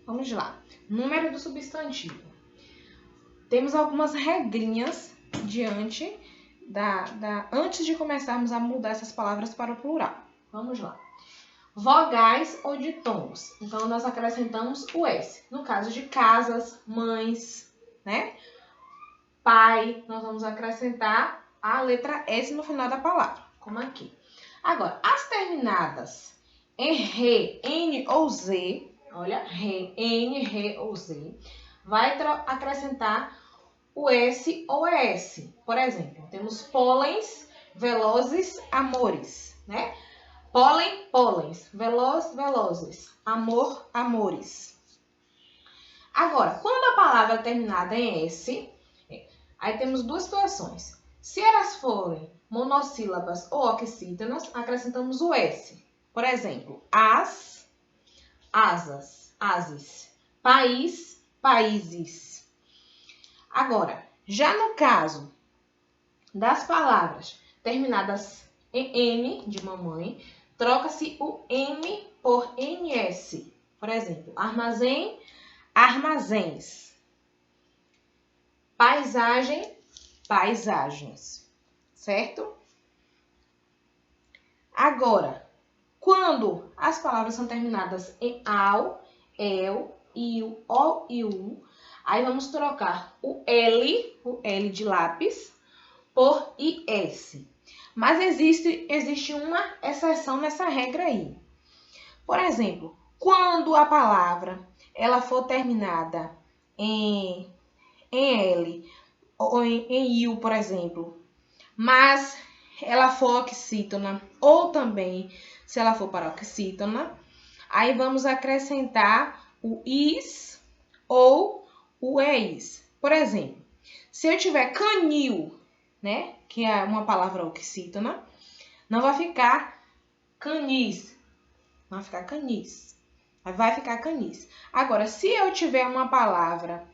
Vamos lá. Número do substantivo. Temos algumas regrinhas antes de começarmos a mudar essas palavras para o plural. Vamos lá. Vogais ou ditongos. Então, nós acrescentamos o S. No caso de casas, mães, né? Pai, nós vamos acrescentar a letra S no final da palavra, como aqui. Agora, as terminadas em re, N ou Z, olha, re, N, re ou Z, vai acrescentar o S ou ES. Por exemplo, temos pólens, velozes, amores, né? Pólen, pólens, veloz, velozes, amor, amores. Agora, quando a palavra é terminada em S, aí temos duas situações. Se elas forem monossílabas ou oxítonas, acrescentamos o S. Por exemplo, as, asas, ases, país, países. Agora, já no caso das palavras terminadas em M, de mamãe, troca-se o M por NS. Por exemplo, armazém, armazéns. Paisagem, paisagens. Certo? Agora, quando as palavras são terminadas em ao, el, il, o e u, aí vamos trocar o L de lápis, por IS. Mas existe uma exceção nessa regra aí. Por exemplo, quando a palavra ela for terminada em L ou em IU, por exemplo, mas ela for oxítona ou também se ela for paroxítona, aí vamos acrescentar o IS ou o EIS. Por exemplo, se eu tiver canil, né, que é uma palavra oxítona, não vai ficar canis, vai ficar canis. Vai ficar canis. Agora, se eu tiver uma palavra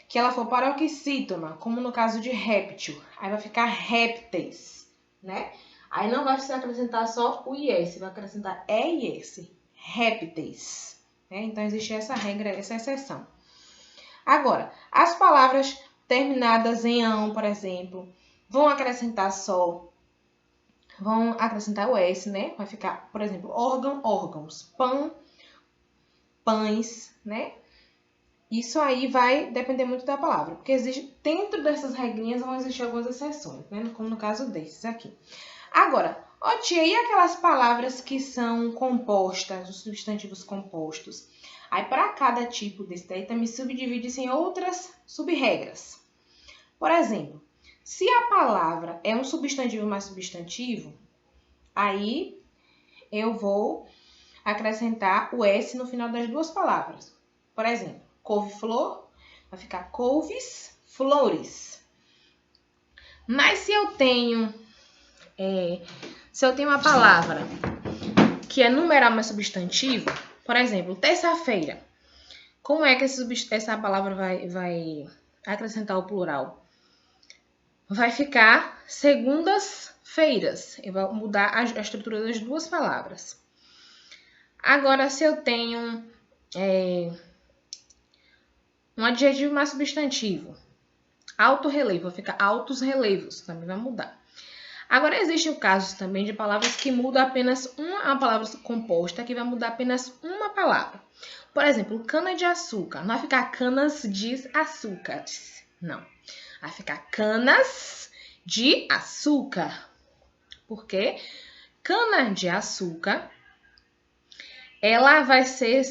que ela for paroxítona, como no caso de réptil, aí vai ficar répteis, né? Aí não vai se acrescentar só o IS, vai acrescentar EIS, répteis. Né? Então, existe essa regra, essa exceção. Agora, as palavras terminadas em ão, por exemplo, vão acrescentar o S, né? Vai ficar, por exemplo, órgão, órgãos, pão, pães, né? Isso aí vai depender muito da palavra, porque dentro dessas regrinhas vão existir algumas exceções, né? Como no caso desses aqui. Agora, tia, e aquelas palavras que são compostas, os substantivos compostos? Aí, para cada tipo desse daí, também subdivide-se em outras sub-regras. Por exemplo, se a palavra é um substantivo mais substantivo, aí eu vou acrescentar o S no final das duas palavras. Por exemplo, couve-flor, vai ficar couves, flores. Mas se eu tenho uma palavra que é numeral mais substantivo, por exemplo, terça-feira, como é que essa palavra vai acrescentar o plural? Vai ficar segundas-feiras. Eu vou mudar a estrutura das duas palavras. Agora, se eu tenho um adjetivo mais substantivo, alto relevo, vai ficar altos relevos, também vai mudar. Agora, existe o caso também de palavras que mudam apenas uma palavra composta, que vai mudar apenas uma palavra. Por exemplo, cana de açúcar. Não vai ficar canas de açúcar. Não. Vai ficar canas de açúcar. Por quê? Cana de açúcar, ela vai ser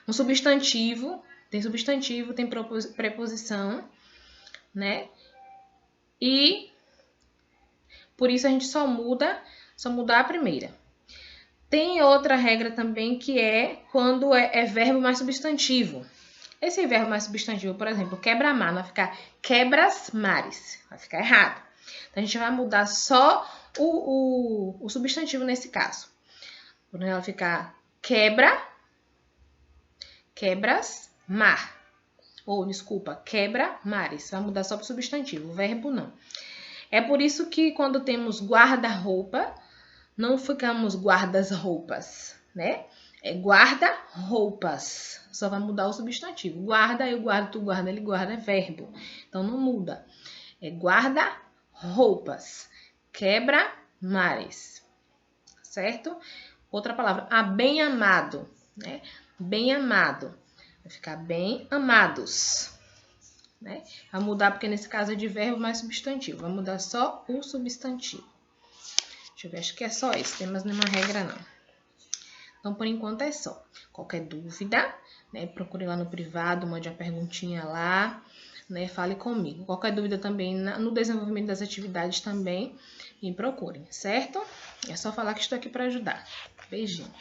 um substantivo. Tem substantivo, tem preposição, né? E por isso a gente só muda a primeira. Tem outra regra também que é quando é verbo mais substantivo. Esse verbo mais substantivo, por exemplo, quebra-mar, vai ficar quebras-mares. Vai ficar errado. Então, a gente vai mudar só o substantivo nesse caso. Quando ela ficar quebras-mar. Ou, desculpa, quebra-mares. Vai mudar só para o substantivo, o verbo não. É por isso que quando temos guarda-roupa, não ficamos guardas-roupas, né? É guarda-roupas. Só vai mudar o substantivo. Guarda, eu guardo, tu guarda, ele guarda, é verbo. Então não muda. É guarda-roupas. Quebra-mares. Certo? Outra palavra, bem-amado, né? Bem-amado. Vai ficar bem-amados. Né? Vai mudar porque nesse caso é de verbo mais substantivo. Vai mudar só o substantivo. Deixa eu ver, acho que é só isso. Não tem mais nenhuma regra, não. Então, por enquanto é só. Qualquer dúvida, né? Procure lá no privado, mande uma perguntinha lá, né? Fale comigo. Qualquer dúvida também no desenvolvimento das atividades também, me procurem, certo? É só falar que estou aqui para ajudar. Beijinho.